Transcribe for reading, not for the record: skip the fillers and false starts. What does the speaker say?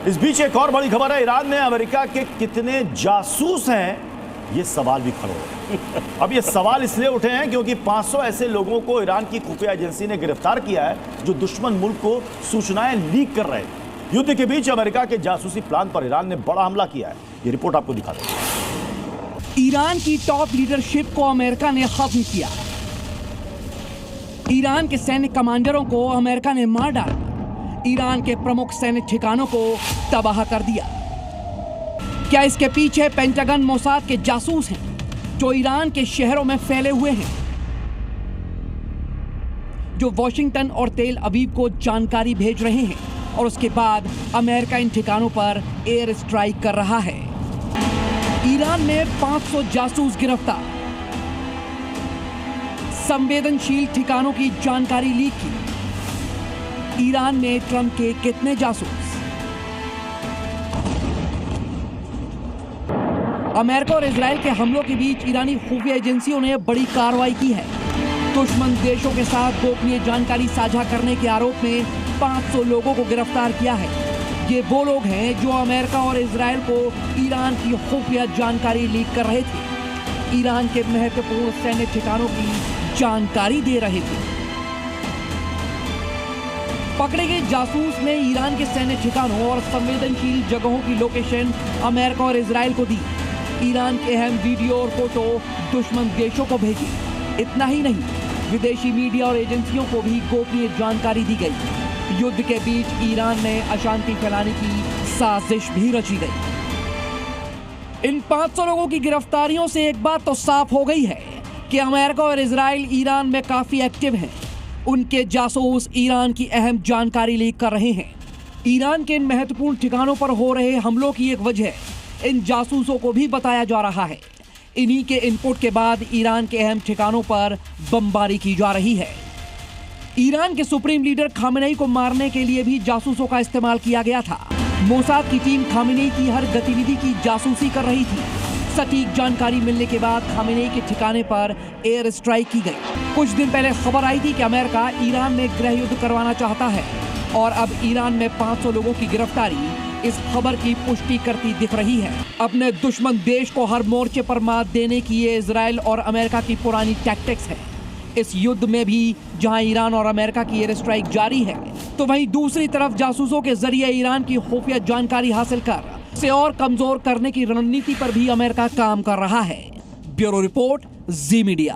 इस बीच एक और बड़ी खबर है, ईरान में अमेरिका के कितने जासूस हैं ये सवाल भी खड़े हैं। अब ये सवाल इसलिए उठे हैं क्योंकि 500 ऐसे लोगों को ईरान की खुफिया एजेंसी ने गिरफ्तार किया है जो दुश्मन मुल्क को सूचनाएं लीक कर रहे थे। युद्ध के बीच अमेरिका के जासूसी प्लान पर ईरान ने बड़ा हमला किया है। ये रिपोर्ट आपको दिखा दें। ईरान की टॉप लीडरशिप को अमेरिका ने खत्म किया। ईरान के सैन्य कमांडरों को अमेरिका ने मार डाला। ईरान के प्रमुख सैन्य ठिकानों को तबाह कर दिया। क्या इसके पीछे पेंटागन मोसाद के जासूस हैं जो ईरान के शहरों में फैले हुए हैं, जो वॉशिंगटन और तेल अवीव को जानकारी भेज रहे हैं और उसके बाद अमेरिका इन ठिकानों पर एयर स्ट्राइक कर रहा है। ईरान में 500 जासूस गिरफ्तार। संवेदनशील ठिकानों की जानकारी लीक की। ईरान में ट्रंप के कितने जासूस? अमेरिका और इजराइल के हमलों के बीच ईरानी खुफिया एजेंसियों ने बड़ी कार्रवाई की है। दुश्मन देशों के साथ गोपनीय जानकारी साझा करने के आरोप में 500 लोगों को गिरफ्तार किया है। ये वो लोग हैं जो अमेरिका और इजराइल को ईरान की खुफिया जानकारी लीक कर रहे थे, ईरान के महत्वपूर्ण सैन्य ठिकानों की जानकारी दे रहे थे। पकड़े गए जासूस ने ईरान के सैन्य ठिकानों और संवेदनशील जगहों की लोकेशन अमेरिका और इजराइल को दी। ईरान के अहम वीडियो और फोटो दुश्मन देशों को भेजी। इतना ही नहीं, विदेशी मीडिया और एजेंसियों को भी गोपनीय जानकारी दी गई। युद्ध के बीच ईरान में अशांति फैलाने की साजिश भी रची गई। इन 500 लोगों की गिरफ्तारियों से एक बात तो साफ हो गई है कि अमेरिका और इजराइल ईरान में काफी एक्टिव हैं। उनके जासूस ईरान की अहम जानकारी लीक कर रहे हैं। ईरान के इन महत्वपूर्ण ठिकानों पर हो रहे हमलों की एक वजह इन जासूसों को भी बताया जा रहा है। इन्हीं के इनपुट के बाद ईरान के अहम ठिकानों पर बमबारी की जा रही है। ईरान के सुप्रीम लीडर खामेनेई को मारने के लिए भी जासूसों का इस्तेमाल किया गया था। मोसाद की टीम खामेनेई की हर गतिविधि की जासूसी कर रही थी। सटीक जानकारी मिलने के बाद खामेनेई के ठिकाने पर एयर स्ट्राइक की गई। कुछ दिन पहले खबर आई थी कि अमेरिका ईरान में गृह युद्ध करवाना चाहता है और अब ईरान में 500 लोगों की गिरफ्तारी इस खबर की पुष्टि करती दिख रही है। अपने दुश्मन देश को हर मोर्चे पर मात देने की ये इजराइल और अमेरिका की पुरानी टैक्टिक्स है। इस युद्ध में भी जहां ईरान और अमेरिका की एयर स्ट्राइक जारी है, तो वहीं दूसरी तरफ जासूसों के जरिए ईरान की खुफिया जानकारी हासिल कर उसे और कमजोर करने की रणनीति पर भी अमेरिका काम कर रहा है। ब्यूरो रिपोर्ट, जी मीडिया।